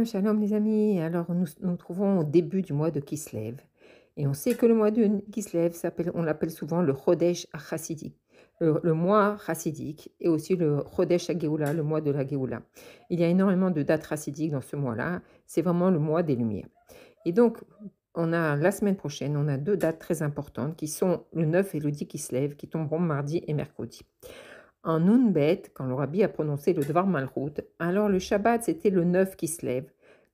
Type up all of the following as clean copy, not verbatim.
Shalom, shalom les amis. Alors nous trouvons au début du mois de Kislev. Et on sait que le mois de Kislev on l'appelle souvent le Chodesh HaChassidique, le mois chassidique, et aussi le Chodesh HaGeoula, le mois de la Géoula. Il y a énormément de dates chassidiques dans ce mois-là. C'est vraiment le mois des Lumières. Et donc, la semaine prochaine, on a deux dates très importantes qui sont le 9 et le 10 Kislev, qui tomberont mardi et mercredi. En Nunbet, quand le rabbi a prononcé le Dvar Malchut, alors le Shabbat, c'était le 9 qui se lève.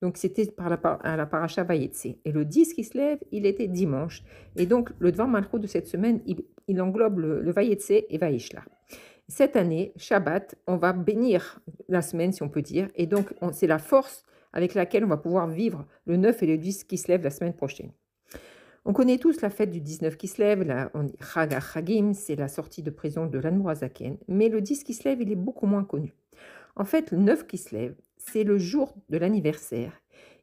Donc c'était à la paracha Vayetse. Et le 10 qui se lève, il était dimanche. Et donc le Dvar Malchut de cette semaine, il englobe le Vayetse et Vayishla. Cette année, Shabbat, on va bénir la semaine, si on peut dire. Et donc c'est la force avec laquelle on va pouvoir vivre le 9 et le 10 qui se lève la semaine prochaine. On connaît tous la fête du 19 Kislev, on dit Chag HaChagim, c'est la sortie de prison de l'Admour HaZaken, mais le 10 Kislev, il est beaucoup moins connu. En fait, le 9 Kislev, c'est le jour de l'anniversaire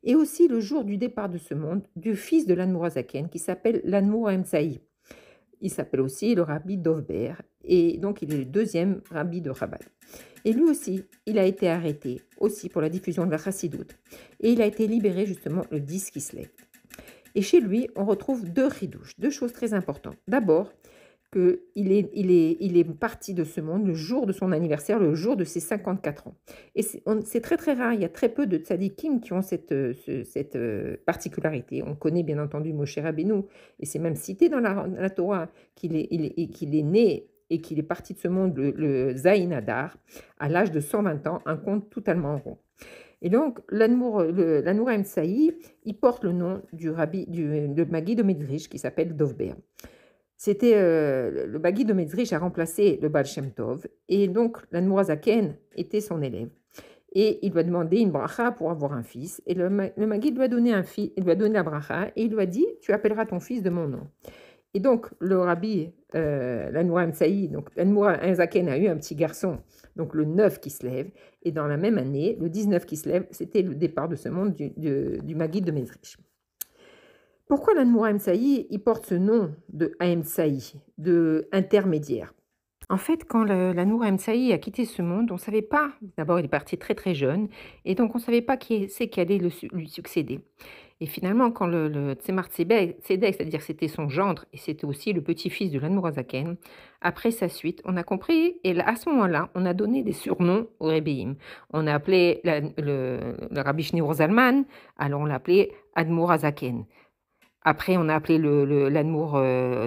et aussi le jour du départ de ce monde du fils de l'Admour HaZaken qui s'appelle l'Admour Emsaï. Il s'appelle aussi le rabbi Dovber et donc il est le deuxième rabbi de Chabad. Et lui aussi, il a été arrêté aussi pour la diffusion de la chassidoute et il a été libéré justement le 10 Kislev. Et chez lui, on retrouve deux chidouches, deux choses très importantes. D'abord, qu'il est parti de ce monde le jour de son anniversaire, le jour de ses 54 ans. Et c'est très très rare, il y a très peu de tzadikim qui ont cette particularité. On connaît bien entendu Moshe Rabbeinu, et c'est même cité dans la Torah qu'il est né et qu'il est parti de ce monde le Zayin Adar, à l'âge de 120 ans, un compte totalement rond. Et donc, l'Admour Emsaï, il porte le nom du Magid de Medrish qui s'appelle Dovber. C'était le Magid de Medrish a remplacé le Baal Shem Tov, et donc l'Admour HaZaken était son élève. Et il lui a demandé une bracha pour avoir un fils, et le Magid lui a donné il lui a donné la bracha, et il lui a dit « Tu appelleras ton fils de mon nom ». Et donc, le rabbi, l'Admour Emsaï, donc l'Admour HaZaken a eu un petit garçon, donc le 9 qui se lève, et dans la même année, le 19 qui se lève, c'était le départ de ce monde du Magid de Medrish. Pourquoi l'Admour Emsaï, il porte ce nom de Emsaï, de intermédiaire? En fait, quand l'Admour Emsaï a quitté ce monde, on ne savait pas, d'abord il est parti très très jeune, et donc on ne savait pas qui allait lui succéder. Et finalement, quand le Tzemar Tzedek, c'est-à-dire c'était son gendre et c'était aussi le petit-fils de l'Admour HaZaken, après sa suite, on a compris, et à ce moment-là, on a donné des surnoms aux Rebbeim. On a appelé le Rabbi Shneur Zalman, alors on l'a appelé Admour HaZaken. Après, on a appelé l'Admour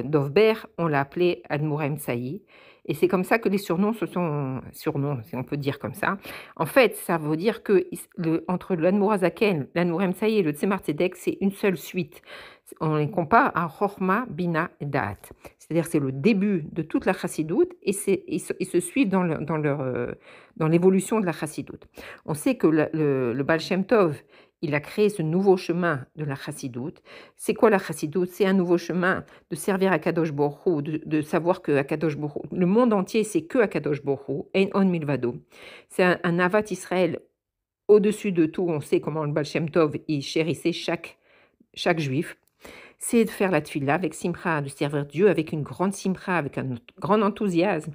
Dovber, on l'a appelé Admour Emsaï. Et c'est comme ça que les surnoms surnoms, si on peut dire comme ça. En fait, ça veut dire que entre l'Admour HaZaken, l'Admour Emsaï et le Tzemar Tzedek, c'est une seule suite. On les compare à Chochma, Bina et Da'at. C'est-à-dire c'est le début de toute la chassidoute et ils se suivent dans l'évolution de la chassidoute. On sait que le Baal Shem Tov, il a créé ce nouveau chemin de la chassidoute. C'est quoi la chassidoute? C'est un nouveau chemin de servir à Kadosh Baruch Hu, de savoir que Kadosh Baruch Hu, le monde entier, c'est que à Kadosh Baruch Hu, Ein On Milvado. C'est un Avat Israël au-dessus de tout. On sait comment le Baal Shem Tov, il chérissait chaque juif. C'est de faire la tefila avec simcha, de servir Dieu avec une grande simcha, avec un grand enthousiasme.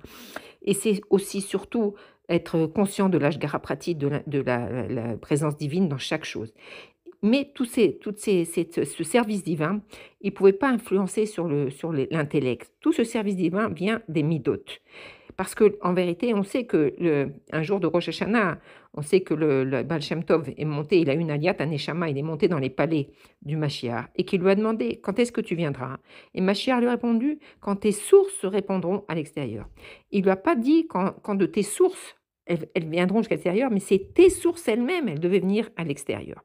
Et c'est aussi surtout être conscient de l'ashgara pratique, de la présence divine dans chaque chose. Mais ce service divin, il ne pouvait pas influencer sur l'intellect. Tout ce service divin vient des midot. Parce qu'en vérité, on sait qu'un jour de Rosh Hashanah, on sait que le Baal Shem Tov est monté, il a une aliyat, un neshama, il est monté dans les palais du Mashiach, et qu'il lui a demandé « Quand est-ce que tu viendras ?» Et Mashiach lui a répondu « Quand tes sources se répandront à l'extérieur. » Il ne lui a pas dit quand de tes sources, elles viendront jusqu'à l'extérieur, mais c'est tes sources elles-mêmes, elles devaient venir à l'extérieur.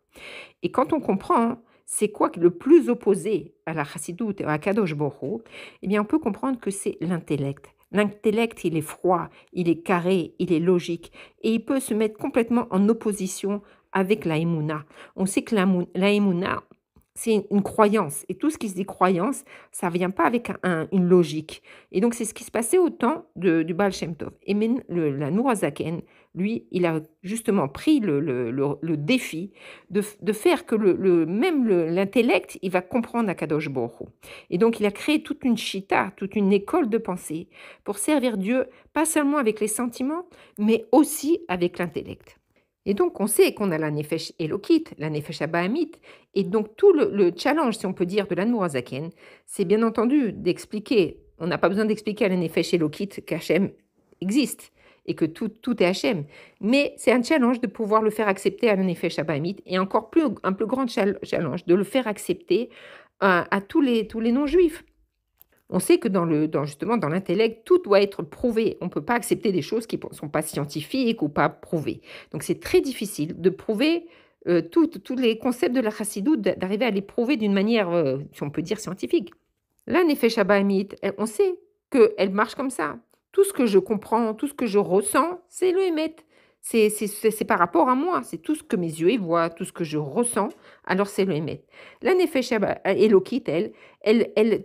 Et quand on comprend c'est quoi le plus opposé à la chassidoute et à Kadosh Baruch Hu, eh bien on peut comprendre que c'est l'intellect. L'intellect, il est froid, il est carré, il est logique, et il peut se mettre complètement en opposition avec la Emouna. On sait que la Emouna, c'est une croyance, et tout ce qui se dit croyance, ça ne vient pas avec une logique. Et donc, c'est ce qui se passait au temps du Baal Shem Tov. Et l'Admour HaZaken, lui, il a justement pris le défi de faire que même l'intellect, il va comprendre Akadosh Baruch Hu. Et donc, il a créé toute une chita, toute une école de pensée pour servir Dieu, pas seulement avec les sentiments, mais aussi avec l'intellect. Et donc, on sait qu'on a la Nefesh Elokit, la Nefesh Abahamit, et donc tout le challenge, si on peut dire, de l'Admour Azaken, c'est bien entendu d'expliquer, on n'a pas besoin d'expliquer à la Nefesh Elokit qu'Hachem existe et que tout est Hachem, mais c'est un challenge de pouvoir le faire accepter à la Nefesh Abahamit, et encore plus, un plus grand challenge de le faire accepter à tous les non-juifs. On sait que justement dans l'intellect, tout doit être prouvé. On ne peut pas accepter des choses qui ne sont pas scientifiques ou pas prouvées. Donc c'est très difficile de prouver tous les concepts de la chassidoute, d'arriver à les prouver d'une manière, si on peut dire, scientifique. La Nefesh Abahamit, on sait qu'elle marche comme ça. Tout ce que je comprends, tout ce que je ressens, c'est le Hémet. C'est par rapport à moi, c'est tout ce que mes yeux y voient, tout ce que je ressens, alors c'est le Hémet. La Nefesh Elokit,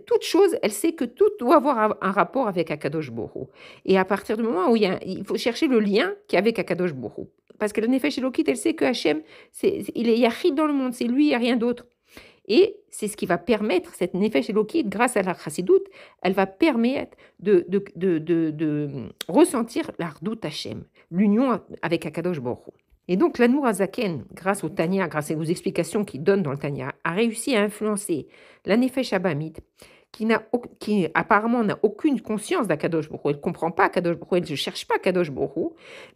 toute chose, elle sait que tout doit avoir un rapport avec Akadosh Borou. Et à partir du moment où il faut chercher le lien qui est avec Akadosh Borou. Parce que la Nefesh Elokit, elle sait que Hachem, il est Yachid dans le monde, c'est lui, il n'y a rien d'autre. Et c'est ce qui va permettre, cette Nefesh Elokit, grâce à la Chassidoute, elle va permettre de ressentir l'Ardout Hachem, l'union avec Akadosh Baruch Hu. Et donc l'Admour Azaken, grâce au Tanya, grâce aux explications qu'il donne dans le Tanya, a réussi à influencer la Nefesh Abahamit, qui apparemment n'a aucune conscience d'Akadosh Baruch Hu. Elle ne comprend pas Akadosh Baruch Hu, elle ne cherche pas Akadosh Baruch Hu.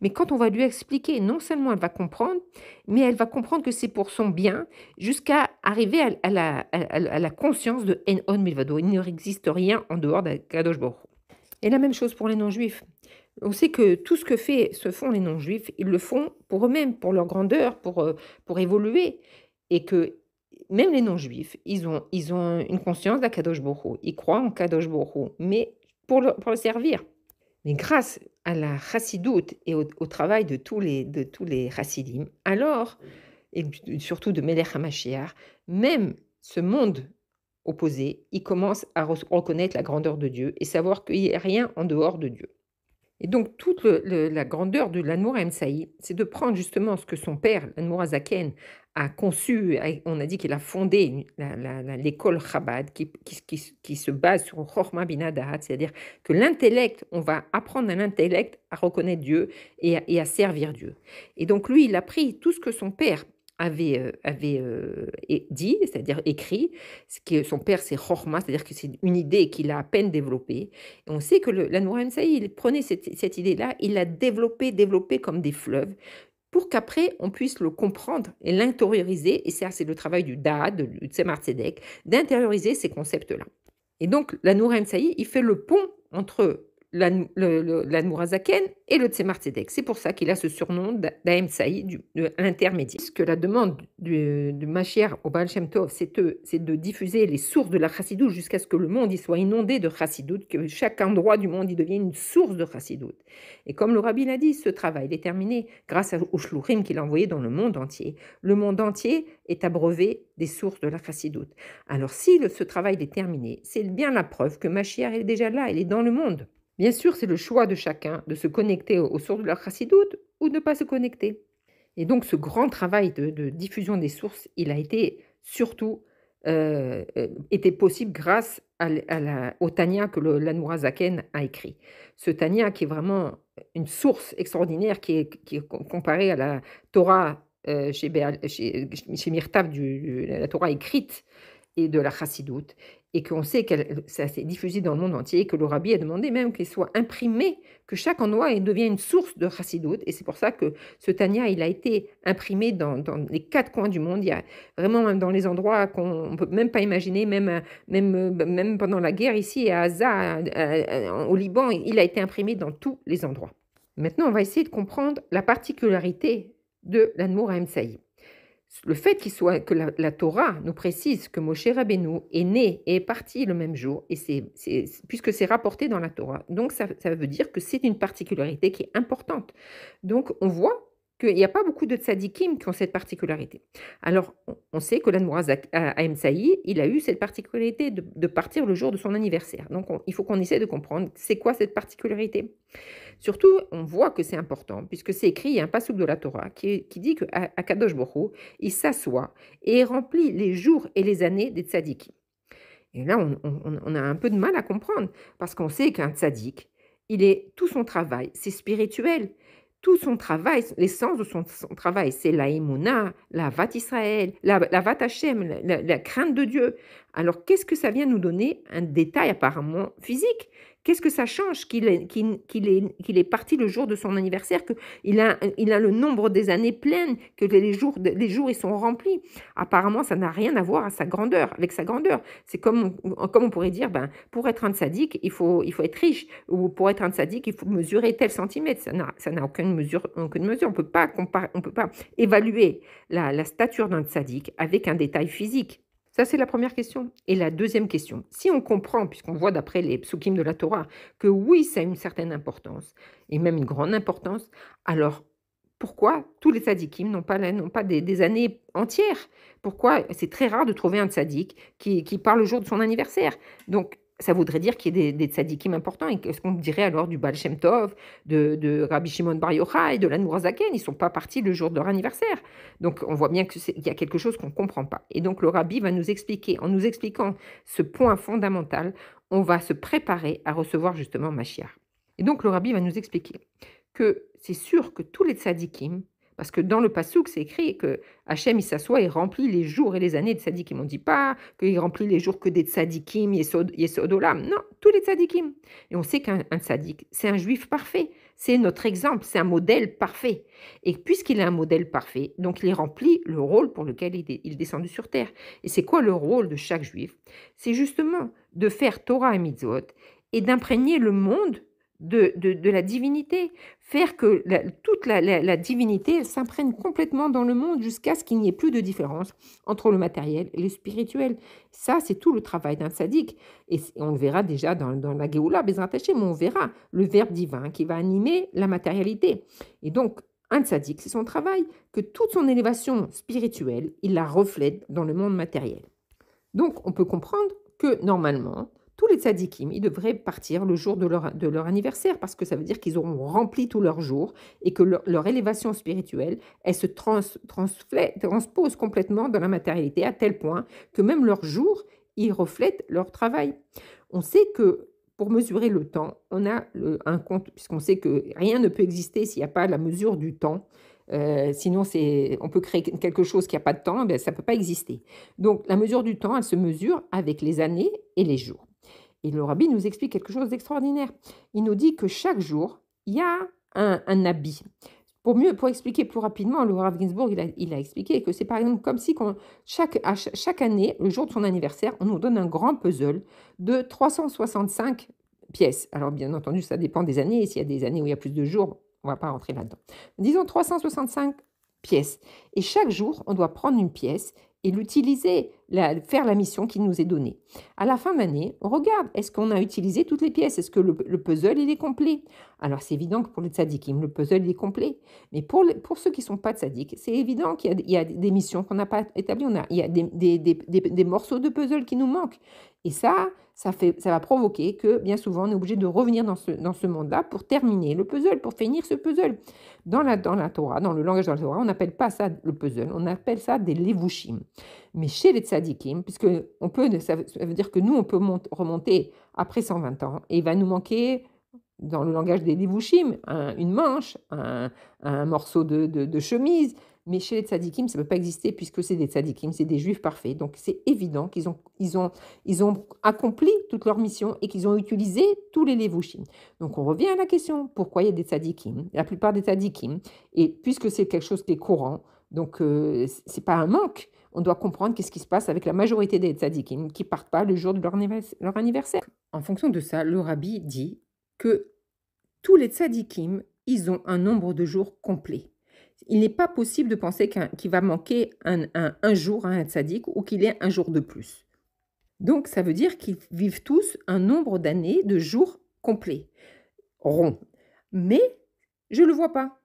Mais quand on va lui expliquer, non seulement elle va comprendre, mais elle va comprendre que c'est pour son bien, jusqu'à arriver à la conscience de En On Milvado. Il n'existe rien en dehors d'Akadosh Baruch Hu. Et la même chose pour les non-juifs. On sait que tout ce que se font les non-juifs, ils le font pour eux-mêmes, pour leur grandeur, pour évoluer. Et que même les non-juifs, ils ont une conscience d'Akadosh Baruch Hu. Ils croient en Kadosh Baruch Hu, mais pour le servir. Mais grâce à la chassidoute et au travail de tous les chassidim, alors, et surtout de Melech HaMashiach, même ce monde opposé, il commence à reconnaître la grandeur de Dieu et savoir qu'il n'y a rien en dehors de Dieu. Et donc, toute la grandeur de l'Admour Emsaï, c'est de prendre justement ce que son père, l'Admour Azaken, a conçu. On a dit qu'il a fondé l'école Chabad qui se base sur Chochma Bina Dahat, c'est-à-dire que l'intellect, on va apprendre à l'intellect à reconnaître Dieu et à servir Dieu. Et donc, lui, il a pris tout ce que son père avait dit, c'est-à-dire écrit. Son père, c'est Chochma, c'est-à-dire que c'est une idée qu'il a à peine développée. Et on sait que l'Admour Emsaï, il prenait cette idée-là, il l'a développée comme des fleuves, pour qu'après, on puisse le comprendre et l'intérioriser. Et ça, c'est le travail du Da'at, du Tzemar Tzedek, d'intérioriser ces concepts-là. Et donc, l'Admour Emsaï, il fait le pont entre l'Admour Azaken et le Tzemar Tzedek. C'est pour ça qu'il a ce surnom d'Aemsaï, de l'intermédiaire. Ce que la demande du Mashiach au Baal Shem Tov, c'est de diffuser les sources de la Chassidoute jusqu'à ce que le monde y soit inondé de Chassidoute, que chaque endroit du monde y devienne une source de Chassidoute. Et comme le Rabbi l'a dit, ce travail est terminé grâce aux Shluchim qu'il a envoyés dans le monde entier. Le monde entier est abreuvé des sources de la Chassidoute. Alors si ce travail est terminé, c'est bien la preuve que Mashiach est déjà là, il est dans le monde. Bien sûr, c'est le choix de chacun de se connecter aux sources de la chassidoute ou de ne pas se connecter. Et donc, ce grand travail de diffusion des sources, il a été surtout était possible grâce au Tanya que l'Admour Azaken a écrit. Ce Tanya qui est vraiment une source extraordinaire, qui est comparée à la Torah chez Mirtav, la Torah écrite et de la chassidoute, et qu'on sait que ça s'est diffusé dans le monde entier, et que le Rabbi a demandé même qu'il soit imprimé, que chaque endroit devienne une source de chassidoute, et c'est pour ça que ce Tanya, il a été imprimé dans les 4 coins du monde. Il y a vraiment dans les endroits qu'on ne peut même pas imaginer, même pendant la guerre ici à Gaza, au Liban, il a été imprimé dans tous les endroits. Maintenant, on va essayer de comprendre la particularité de l'Admour Emsaï. Le fait que la Torah nous précise que Moshe Rabbeinu est né et est parti le même jour, et puisque c'est rapporté dans la Torah, donc ça veut dire que c'est une particularité qui est importante. Donc on voit qu'il n'y a pas beaucoup de tzadikim qui ont cette particularité. Alors on sait que l'Admour Emsaï, il a eu cette particularité de partir le jour de son anniversaire. Donc il faut qu'on essaie de comprendre c'est quoi cette particularité. Surtout, on voit que c'est important, puisque c'est écrit, il y a un passouk de la Torah qui dit qu'Akadosh Baruch Hu, il s'assoit et remplit les jours et les années des tzadikim. Et là, on a un peu de mal à comprendre, parce qu'on sait qu'un tzadik, tout son travail, c'est spirituel, tout son travail, l'essence de son travail, c'est la Emouna, la Vat Israël, la Vat Hashem, la crainte de Dieu. Alors, qu'est-ce que ça vient nous donner? Un détail apparemment physique. Qu'est-ce que ça change qu'il est parti le jour de son anniversaire, qu'il a le nombre des années pleines, que les jours ils sont remplis? Apparemment, ça n'a rien à voir à sa grandeur, avec sa grandeur. C'est comme on pourrait dire, ben, pour être un tzaddik, il faut être riche, ou pour être un tzaddik, il faut mesurer tel centimètre. Ça n'a aucune mesure. On ne peut pas évaluer la stature d'un tzaddik avec un détail physique. Ça, c'est la première question. Et la deuxième question, si on comprend, puisqu'on voit d'après les psukim de la Torah, que oui, ça a une certaine importance, et même une grande importance, alors pourquoi tous les tzadikim n'ont pas des années entières? Pourquoi c'est très rare de trouver un tzadik qui parle le jour de son anniversaire? Donc, ça voudrait dire qu'il y a des tzadikim importants. Et qu'est-ce qu'on dirait alors du Baal Shem Tov, de Rabbi Shimon Bar Yochai, de l'Admour HaZaken? Ils ne sont pas partis le jour de leur anniversaire. Donc, on voit bien qu'il y a quelque chose qu'on ne comprend pas. Et donc, le Rabbi va nous expliquer, en nous expliquant ce point fondamental, on va se préparer à recevoir justement Mashiach. Et donc, le Rabbi va nous expliquer que c'est sûr que tous les tzadikim, parce que dans le Passouk, c'est écrit que Hachem, il s'assoit et remplit les jours et les années de tzadikim. On ne dit pas qu'il remplit les jours que des tzadikim, yesod olam. Non, tous les tzadikim. Et on sait qu'un tzadik, c'est un juif parfait. C'est notre exemple, c'est un modèle parfait. Et puisqu'il est un modèle parfait, donc il remplit le rôle pour lequel il est descendu sur terre. Et c'est quoi le rôle de chaque juif? C'est justement de faire Torah et mitzvot et d'imprégner le monde de la divinité, faire que toute la divinité s'imprègne complètement dans le monde jusqu'à ce qu'il n'y ait plus de différence entre le matériel et le spirituel. Ça, c'est tout le travail d'un tzaddik. Et on le verra déjà dans la Géoula, Bezrat Hashem, on verra le verbe divin qui va animer la matérialité. Et donc, un tzaddik, c'est son travail, que toute son élévation spirituelle, il la reflète dans le monde matériel. Donc, on peut comprendre que normalement, tous les tzadikim, ils devraient partir le jour de leur anniversaire parce que ça veut dire qu'ils auront rempli tous leurs jours et que leur élévation spirituelle, elle se transpose complètement dans la matérialité à tel point que même leurs jours, ils reflètent leur travail. On sait que pour mesurer le temps, on a un compte, puisqu'on sait que rien ne peut exister s'il n'y a pas la mesure du temps. Sinon, on peut créer quelque chose qui n'a pas de temps, ça ne peut pas exister. Donc, la mesure du temps, elle se mesure avec les années et les jours. Et le Rabbi nous explique quelque chose d'extraordinaire. Il nous dit que chaque jour, il y a un habit. Pour expliquer plus rapidement, le Rav Ginsburg, il a expliqué que c'est par exemple comme si chaque année, le jour de son anniversaire, on nous donne un grand puzzle de 365 pièces. Alors, bien entendu, ça dépend des années. S'il y a des années où il y a plus de jours, on ne va pas rentrer là-dedans. Disons 365 pièces. Et chaque jour, on doit prendre une pièce et l'utiliser, faire la mission qui nous est donnée. À la fin de l'année, on regarde, est-ce qu'on a utilisé toutes les pièces? Est-ce que le puzzle, il est complet? Alors, c'est évident que pour les tzadikim, le puzzle, il est complet. Mais pour ceux qui ne sont pas tzadiks, c'est évident qu'il y a des missions qu'on n'a pas établies. Il y a des morceaux de puzzle qui nous manquent. Et ça va provoquer que, bien souvent, on est obligé de revenir dans ce monde-là pour terminer le puzzle, pour finir ce puzzle. Dans la Torah, dans le langage de la Torah, on n'appelle pas ça le puzzle, on appelle ça des levushim. Mais chez les tzadikim, puisque ça veut dire que nous, on peut remonter après 120 ans, et il va nous manquer, dans le langage des levushim, une manche, un morceau de chemise. Mais chez les tzadikim, ça ne peut pas exister puisque c'est des tzadikim, c'est des juifs parfaits. Donc c'est évident qu'ils ont accompli toute leur mission et qu'ils ont utilisé tous les levushim. Donc on revient à la question, pourquoi il y a des tzadikim? La plupart des tzadikim, et puisque c'est quelque chose qui est courant, donc ce n'est pas un manque, on doit comprendre qu'est-ce qui se passe avec la majorité des tzadikim qui ne partent pas le jour de leur anniversaire. En fonction de ça, le Rabbi dit que tous les tzadikim, ils ont un nombre de jours complet. Il n'est pas possible de penser qu'il va manquer un jour à un tzaddik ou qu'il ait un jour de plus. Donc, ça veut dire qu'ils vivent tous un nombre d'années, de jours complets, ronds. Mais je ne le vois pas.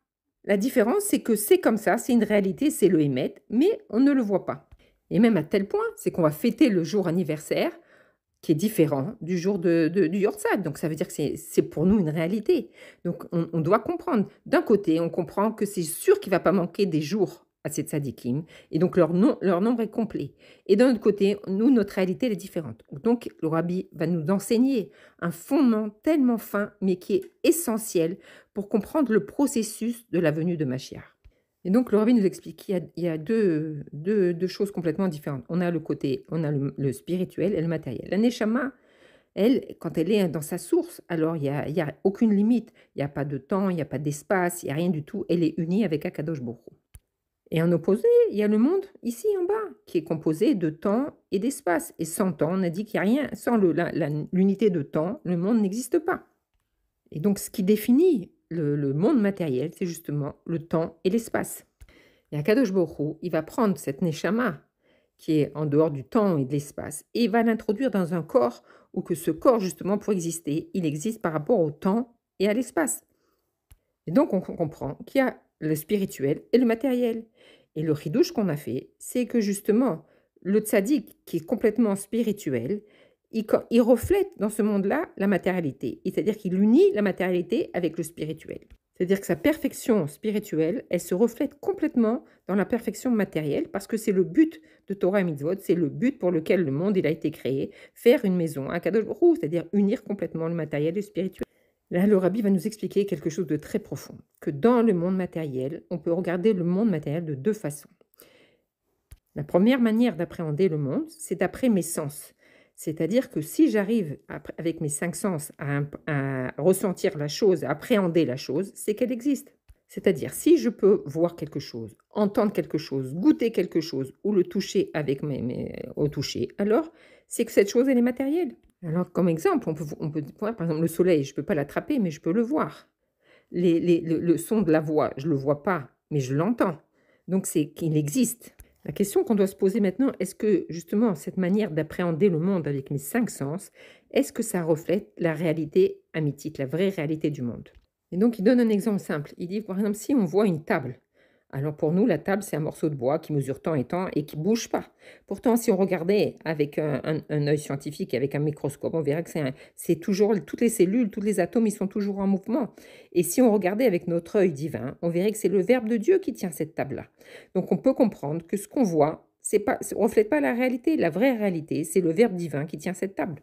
La différence, c'est que c'est comme ça, c'est une réalité, c'est le Hémet, mais on ne le voit pas. Et même à tel point, c'est qu'on va fêter le jour anniversaire qui est différent du jour du Yortzad. Donc, ça veut dire que c'est pour nous une réalité. Donc, on doit comprendre. D'un côté, on comprend que c'est sûr qu'il ne va pas manquer des jours à ces tzadikim, et donc leur nombre est complet. Et d'un autre côté, nous, notre réalité, elle est différente. Donc, le rabbi va nous enseigner un fondement tellement fin, mais qui est essentiel pour comprendre le processus de la venue de Mashiach. Et donc, le rabbi nous explique qu'il y a deux choses complètement différentes. On a le spirituel et le matériel. La neshama, elle, quand elle est dans sa source, alors il y a aucune limite. Il n'y a pas de temps, il n'y a pas d'espace, il n'y a rien du tout. Elle est unie avec Akadosh Baruch Hu. Et en opposé, il y a le monde ici en bas, qui est composé de temps et d'espace. Et sans temps, on a dit qu'il n'y a rien. Sans l'unité de temps, le monde n'existe pas. Et donc, ce qui définit le monde matériel, c'est justement le temps et l'espace. Et Akadosh Baruch Hu, il va prendre cette neshama, qui est en dehors du temps et de l'espace, et il va l'introduire dans un corps où que ce corps, justement, pour exister, il existe par rapport au temps et à l'espace. Et donc, on comprend qu'il y a le spirituel et le matériel. Et le chidouche qu'on a fait, c'est que justement, le tzaddik, qui est complètement spirituel, il reflète dans ce monde-là la matérialité. C'est-à-dire qu'il unit la matérialité avec le spirituel. C'est-à-dire que sa perfection spirituelle, elle se reflète complètement dans la perfection matérielle parce que c'est le but de Torah et Mitzvot, c'est le but pour lequel le monde il a été créé, faire une maison, un Kadosh Baruch Hu, c'est-à-dire unir complètement le matériel et le spirituel. Là, le rabbi va nous expliquer quelque chose de très profond, que dans le monde matériel, on peut regarder le monde matériel de deux façons. La première manière d'appréhender le monde, c'est d'après mes sens. C'est-à-dire que si j'arrive avec mes 5 sens à ressentir la chose, à appréhender la chose, c'est qu'elle existe. C'est-à-dire, si je peux voir quelque chose, entendre quelque chose, goûter quelque chose ou le toucher avec au toucher, alors c'est que cette chose, elle est matérielle. Alors, comme exemple, on peut voir, par exemple, le soleil, je ne peux pas l'attraper, mais je peux le voir. Le son de la voix, je ne le vois pas, mais je l'entends. Donc, c'est qu'il existe. La question qu'on doit se poser maintenant, est-ce que justement cette manière d'appréhender le monde avec mes 5 sens, est-ce que ça reflète la réalité amitique, la vraie réalité du monde? Et donc il donne un exemple simple. Il dit par exemple si on voit une table, alors pour nous la table c'est un morceau de bois qui mesure tant et qui bouge pas. Pourtant si on regardait avec un œil scientifique, avec un microscope, on verrait que c'est toujours, toutes les cellules, tous les atomes, ils sont toujours en mouvement. Et si on regardait avec notre œil divin, on verrait que c'est le Verbe de Dieu qui tient cette table-là. Donc on peut comprendre que ce qu'on voit, ne reflète pas la réalité. La vraie réalité, c'est le Verbe divin qui tient cette table.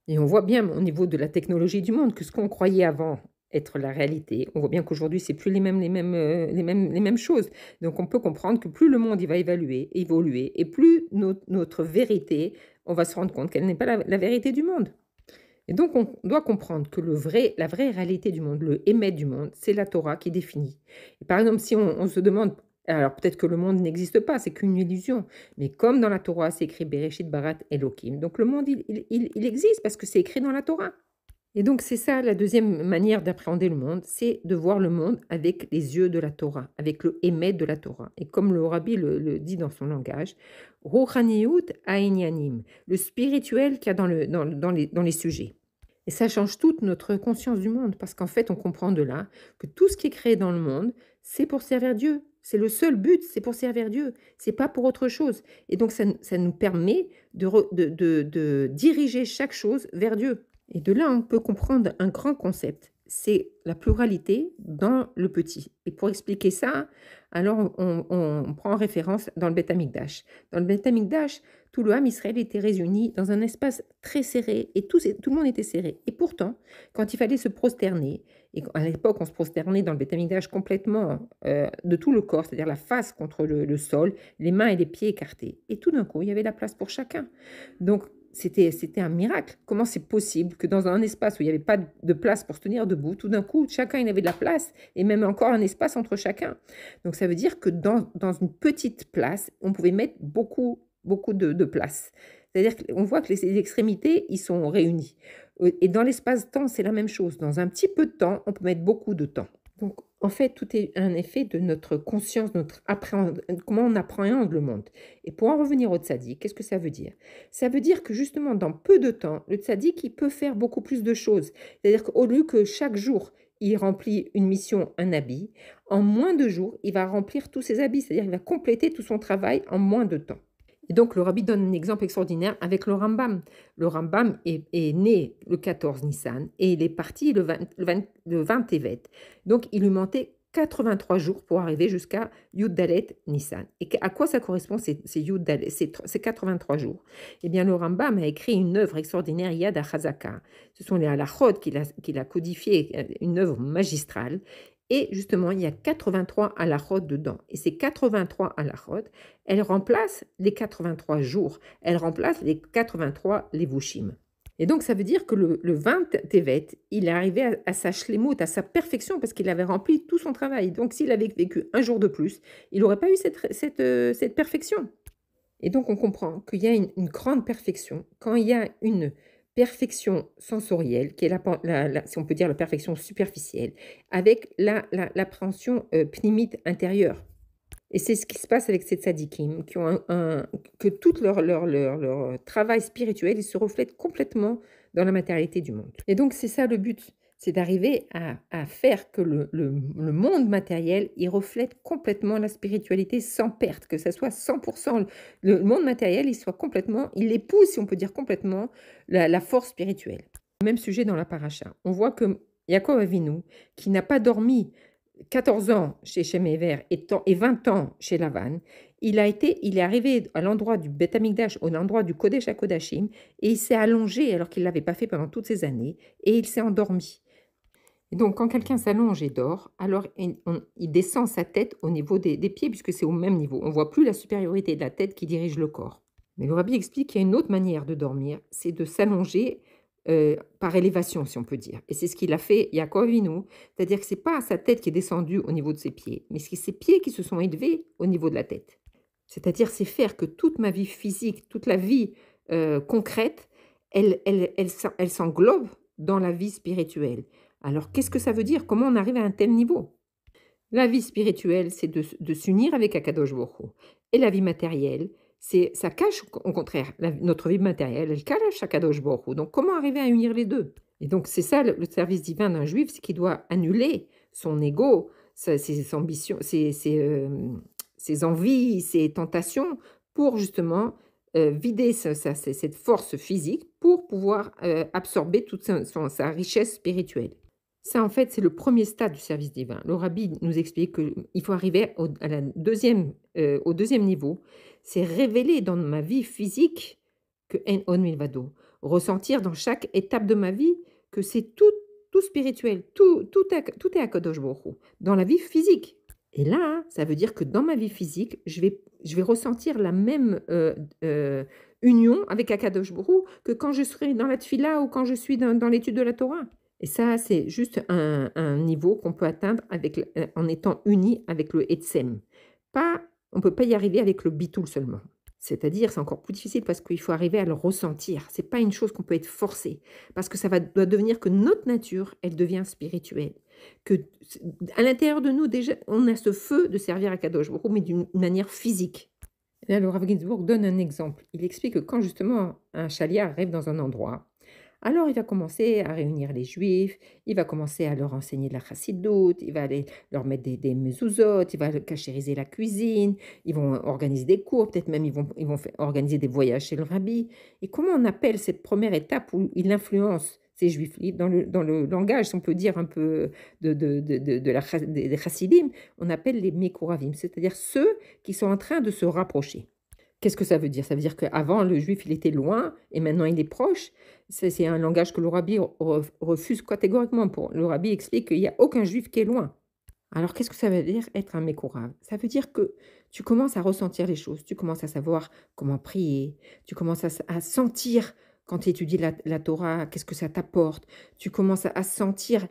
Et on voit bien au niveau de la technologie du monde que ce qu'on croyait avant être la réalité, on voit bien qu'aujourd'hui, c'est plus les mêmes choses. Donc on peut comprendre que plus le monde il va évoluer, et plus notre vérité, on va se rendre compte qu'elle n'est pas la vérité du monde. Et donc, on doit comprendre que la vraie réalité du monde, le émet du monde, c'est la Torah qui définit. Et par exemple, si on se demande, alors peut-être que le monde n'existe pas, c'est qu'une illusion, mais comme dans la Torah, c'est écrit Bereshit Barat Elohim, donc le monde, il existe parce que c'est écrit dans la Torah. Et donc, c'est ça la deuxième manière d'appréhender le monde, c'est de voir le monde avec les yeux de la Torah, avec le émet de la Torah. Et comme le rabbi le dit dans son langage, Ruchaniyut Ainyanim, le spirituel qu'il y a dans les sujets. Et ça change toute notre conscience du monde, parce qu'en fait, on comprend de là que tout ce qui est créé dans le monde, c'est pour servir Dieu. C'est le seul but, c'est pour servir Dieu. C'est pas pour autre chose. Et donc, ça nous permet de diriger chaque chose vers Dieu. Et de là, on peut comprendre un grand concept, c'est la pluralité dans le petit. Et pour expliquer ça, alors on prend en référence dans le Beth Amikdash. Dans le Beth Amikdash, tout le Ham Israël était réuni dans un espace très serré et tout le monde était serré. Et pourtant, quand il fallait se prosterner, et à l'époque on se prosternait dans le Beth Amikdash complètement de tout le corps, c'est-à-dire la face contre le sol, les mains et les pieds écartés. Et tout d'un coup, il y avait la place pour chacun. Donc, c'était un miracle. Comment c'est possible que dans un espace où il n'y avait pas de place pour se tenir debout, tout d'un coup, chacun il avait de la place et même encore un espace entre chacun. Donc ça veut dire que dans une petite place, on pouvait mettre beaucoup de place. C'est-à-dire qu'on voit que les extrémités, ils sont réunis. Et dans l'espace-temps, c'est la même chose. Dans un petit peu de temps, on peut mettre beaucoup de temps. Donc, en fait, tout est un effet de notre conscience, comment on appréhende le monde. Et pour en revenir au tzaddik, qu'est-ce que ça veut dire? Ça veut dire que justement, dans peu de temps, le tzaddik, il peut faire beaucoup plus de choses. C'est-à-dire qu'au lieu que chaque jour, il remplit une mission, un habit, en moins de jours, il va remplir tous ses habits. C'est-à-dire qu'il va compléter tout son travail en moins de temps. Et donc, le rabbi donne un exemple extraordinaire avec le Rambam. Le Rambam est né le 14 Nissan et il est parti le 20 Tevet. Donc, il lui manquait 83 jours pour arriver jusqu'à Yud Dalet Nissan. Et à quoi ça correspond ces Yud Dalet, ces 83 jours? Eh bien, le Rambam a écrit une œuvre extraordinaire, Yad HaChazaka. Ce sont les halachot qu'il a codifié, une œuvre magistrale. Et justement, il y a 83 halachot dedans. Et ces 83 halachot, elles remplacent les 83 jours. Elles remplacent les 83 levushim. Et donc, ça veut dire que le 20 Tevet, il est arrivé à sa shlemut, à sa perfection, parce qu'il avait rempli tout son travail. Donc, s'il avait vécu un jour de plus, il n'aurait pas eu cette perfection. Et donc, on comprend qu'il y a une grande perfection. Quand il y a une perfection sensorielle, qui est, si on peut dire, la perfection superficielle, avec l'appréhension pnimite intérieure. Et c'est ce qui se passe avec ces tzadikim, qui ont que tout leur travail spirituel, il se reflète complètement dans la matérialité du monde. Et donc, c'est ça le but, c'est d'arriver à faire que le monde matériel, il reflète complètement la spiritualité sans perte, que ça soit 100%. Le monde matériel, il épouse, si on peut dire complètement, la force spirituelle. Même sujet dans la paracha. On voit que Yaakov Avinu, qui n'a pas dormi 14 ans chez Shem Ever et 20 ans chez Lavan, il est arrivé à l'endroit du Beth Amikdash, au endroit du Kodesh HaKodashim, et il s'est allongé alors qu'il ne l'avait pas fait pendant toutes ces années, et il s'est endormi. Et donc, quand quelqu'un s'allonge et dort, alors il descend sa tête au niveau des pieds, puisque c'est au même niveau. On ne voit plus la supériorité de la tête qui dirige le corps. Mais le Rabbi explique qu'il y a une autre manière de dormir, c'est de s'allonger par élévation, si on peut dire. Et c'est ce qu'il a fait Yaakov Avinu, c'est-à-dire que ce n'est pas sa tête qui est descendue au niveau de ses pieds, mais c'est ses pieds qui se sont élevés au niveau de la tête. C'est-à-dire, c'est faire que toute ma vie physique, toute la vie concrète, elle s'englobe dans la vie spirituelle. Alors, qu'est-ce que ça veut dire? Comment on arrive à un tel niveau? La vie spirituelle, c'est de s'unir avec Akadosh Baruch Hu. Et la vie matérielle, ça cache, au contraire, notre vie matérielle, elle cache Akadosh Baruch Hu. Donc, comment arriver à unir les deux? Et donc, c'est ça le service divin d'un juif, c'est qu'il doit annuler son ego, ses ambitions, ses envies, ses tentations, pour justement vider cette force physique pour pouvoir absorber toute sa richesse spirituelle. Ça, en fait, c'est le premier stade du service divin. Le Rabbi nous explique qu'il faut arriver au deuxième niveau. C'est révéler dans ma vie physique que en on milvado. Ressentir dans chaque étape de ma vie que c'est tout spirituel, tout est à Kadosh Baruch Hu, dans la vie physique. Et là, ça veut dire que dans ma vie physique, je vais ressentir la même union avec Akadosh Baruch Hu que quand je serai dans la tfila ou quand je suis dans l'étude de la Torah. Et ça, c'est juste un niveau qu'on peut atteindre en étant uni avec le Etsem. On ne peut pas y arriver avec le Bitoul seulement. C'est-à-dire, c'est encore plus difficile parce qu'il faut arriver à le ressentir. Ce n'est pas une chose qu'on peut être forcé. Parce que doit devenir que notre nature, elle devient spirituelle. Que à l'intérieur de nous, déjà, on a ce feu de servir à Kadosh Baruch Hu, mais d'une manière physique. Et là, le Rav Ginsburg donne un exemple. Il explique que quand justement un chaliar arrive dans un endroit, alors il va commencer à réunir les juifs, il va commencer à leur enseigner la chassidoute, il va aller leur mettre des mezuzot, il va cachériser la cuisine, ils vont organiser des cours, peut-être même ils vont organiser des voyages chez le rabbi. Et comment on appelle cette première étape où il influence ces juifs dans le langage, si on peut dire un peu des chassidim, on appelle les mekouravim, c'est-à-dire ceux qui sont en train de se rapprocher. Qu'est-ce que ça veut dire? Ça veut dire qu'avant, le juif, il était loin et maintenant, il est proche. C'est un langage que le rabbi refuse catégoriquement. Le rabbi explique qu'il n'y a aucun juif qui est loin. Alors, qu'est-ce que ça veut dire être un mécourave? Ça veut dire que tu commences à ressentir les choses, tu commences à savoir comment prier, tu commences à sentir quand tu étudies la Torah, qu'est-ce que ça t'apporte, tu commences à sentir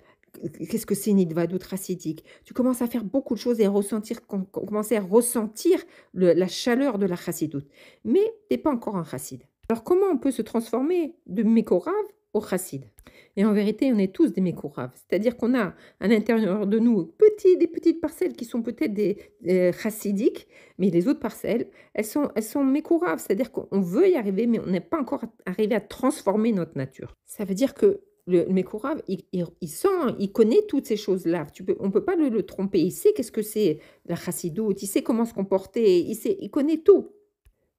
qu'est-ce que c'est une Nidvadut chassidique. Tu commences à faire beaucoup de choses et commencer à ressentir la chaleur de la chassidoute. Mais tu n'es pas encore un chassid. Alors comment on peut se transformer de mécourave au chassid? Et en vérité, on est tous des mécouraves. C'est-à-dire qu'on a à l'intérieur de nous des petites parcelles qui sont peut-être des chassidiques, mais les autres parcelles, elles sont mécouraves. C'est-à-dire qu'on veut y arriver, mais on n'est pas encore arrivé à transformer notre nature. Ça veut dire que le mécourave, il sent, il connaît toutes ces choses-là. On ne peut pas le tromper. Il sait qu'est-ce que c'est la chassidoute, il sait comment se comporter, il connaît tout.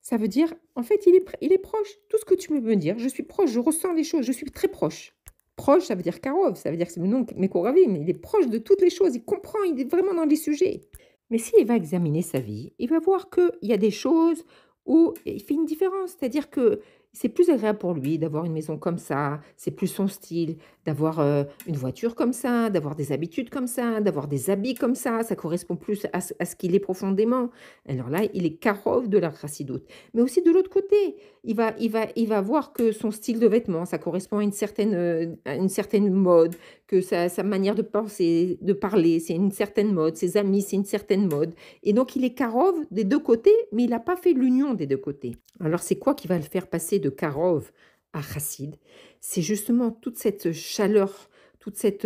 Ça veut dire, en fait, il est proche. Tout ce que tu veux me dire, je suis proche, je ressens les choses, je suis très proche. Proche, ça veut dire Karov, ça veut dire que c'est le nom Mekoravim, il est proche de toutes les choses, il comprend, il est vraiment dans les sujets. Mais s'il va examiner sa vie, il va voir qu'il y a des choses où il fait une différence, c'est-à-dire que c'est plus agréable pour lui d'avoir une maison comme ça, c'est plus son style, d'avoir une voiture comme ça, d'avoir des habitudes comme ça, d'avoir des habits comme ça correspond plus à ce qu'il est profondément. Alors là, il est Karov de la chassidoute. Mais aussi de l'autre côté, il va voir que son style de vêtements, ça correspond à une certaine mode, que sa manière de penser, de parler, c'est une certaine mode, ses amis, c'est une certaine mode. Et donc, il est Karov des deux côtés, mais il n'a pas fait l'union des deux côtés. Alors, c'est quoi qui va le faire passer de Karov à Chassid? C'est justement toute cette chaleur, toute cet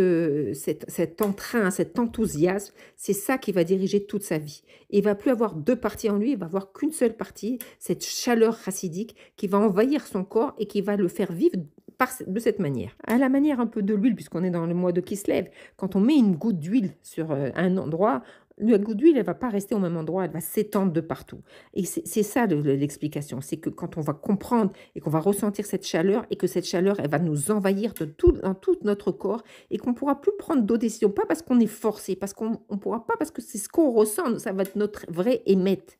entrain, cet enthousiasme, c'est ça qui va diriger toute sa vie. Et il va plus avoir deux parties en lui, il va avoir qu'une seule partie, cette chaleur chassidique qui va envahir son corps et qui va le faire vivre de cette manière. À la manière un peu de l'huile, puisqu'on est dans le mois de Kislev, quand on met une goutte d'huile sur un endroit, la goutte d'huile, elle ne va pas rester au même endroit, elle va s'étendre de partout. Et c'est ça l'explication, c'est que quand on va comprendre et qu'on va ressentir cette chaleur, et que cette chaleur, elle va nous envahir dans tout notre corps, et qu'on ne pourra plus prendre d'autres décisions, pas parce qu'on est forcé, parce qu'on ne pourra pas, parce que c'est ce qu'on ressent, ça va être notre vrai émettre.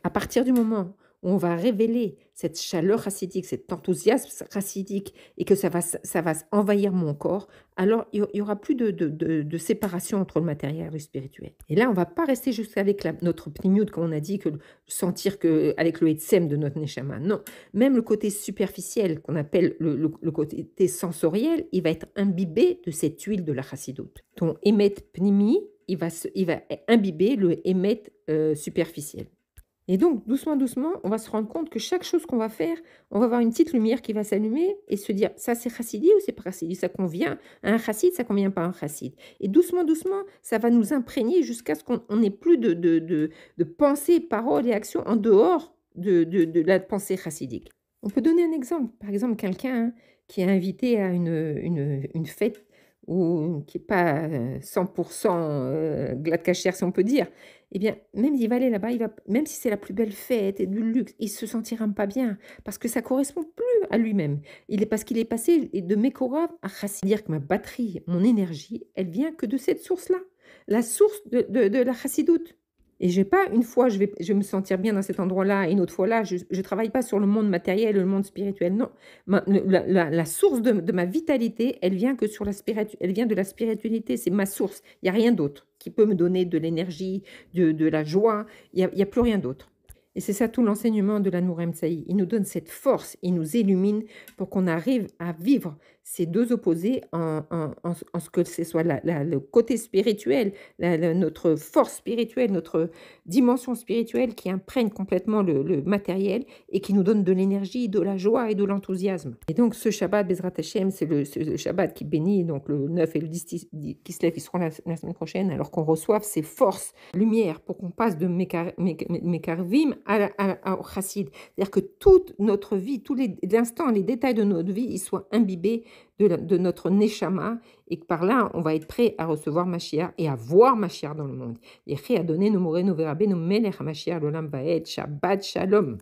À partir du moment où on va révéler cette chaleur chassidique, cet enthousiasme chassidique, et que ça va envahir mon corps, alors il n'y aura plus de séparation entre le matériel et le spirituel. Et là, on ne va pas rester juste avec notre pnimiout, comme on a dit, que sentir avec le etsem de notre neshama. Non, même le côté superficiel, qu'on appelle le côté sensoriel, il va être imbibé de cette huile de la chassidoute. Ton émet pnimi, il va imbiber le émet superficiel. Et donc, doucement, doucement, on va se rendre compte que chaque chose qu'on va faire, on va avoir une petite lumière qui va s'allumer et se dire, ça c'est chassidi ou c'est pas chassidi? Ça convient à un chassid, ça convient pas à un chassid. Et doucement, doucement, ça va nous imprégner jusqu'à ce qu'on n'ait plus de pensée, paroles et actions en dehors de la pensée chassidique. On peut donner un exemple. Par exemple, quelqu'un qui est invité à une fête ou qui n'est pas 100% glad kasher, si on peut dire, eh bien, même s'il va aller là-bas, même si c'est la plus belle fête et du luxe, il se sentira pas bien parce que ça correspond plus à lui-même. Parce qu'il est passé de Mekorav à Chassid. C'est-à-dire que ma batterie, mon énergie, elle vient que de cette source-là, la source de la chassidoute. Et j'ai pas une fois, je vais me sentir bien dans cet endroit-là, et une autre fois là, je ne travaille pas sur le monde matériel, le monde spirituel. Non, la source de ma vitalité, elle vient elle vient de la spiritualité, c'est ma source. Il n'y a rien d'autre qui peut me donner de l'énergie, de la joie. Il y a plus rien d'autre. Et c'est ça tout l'enseignement de la Nourem Tsaï. Il nous donne cette force, il nous illumine pour qu'on arrive à vivre ces deux opposés en ce que ce soit le côté spirituel, notre force spirituelle, notre dimension spirituelle qui imprègne complètement le matériel et qui nous donne de l'énergie, de la joie et de l'enthousiasme. Et donc ce Shabbat, Bezrat Hashem, c'est le Shabbat qui bénit, donc le 9 et le 10 qui se lèvent, ils seront la semaine prochaine, alors qu'on reçoive ces forces, lumière, pour qu'on passe de Mekarvim au Chassid. C'est-à-dire que toute notre vie, tous les instants, les détails de notre vie, ils soient imbibés de notre Neshama, et que par là, on va être prêt à recevoir Mashiach et à voir Mashiach dans le monde. Yechi a donné nos moré, nos verabé, nos melech Mashiach, l'olam vaed, Shabbat Shalom.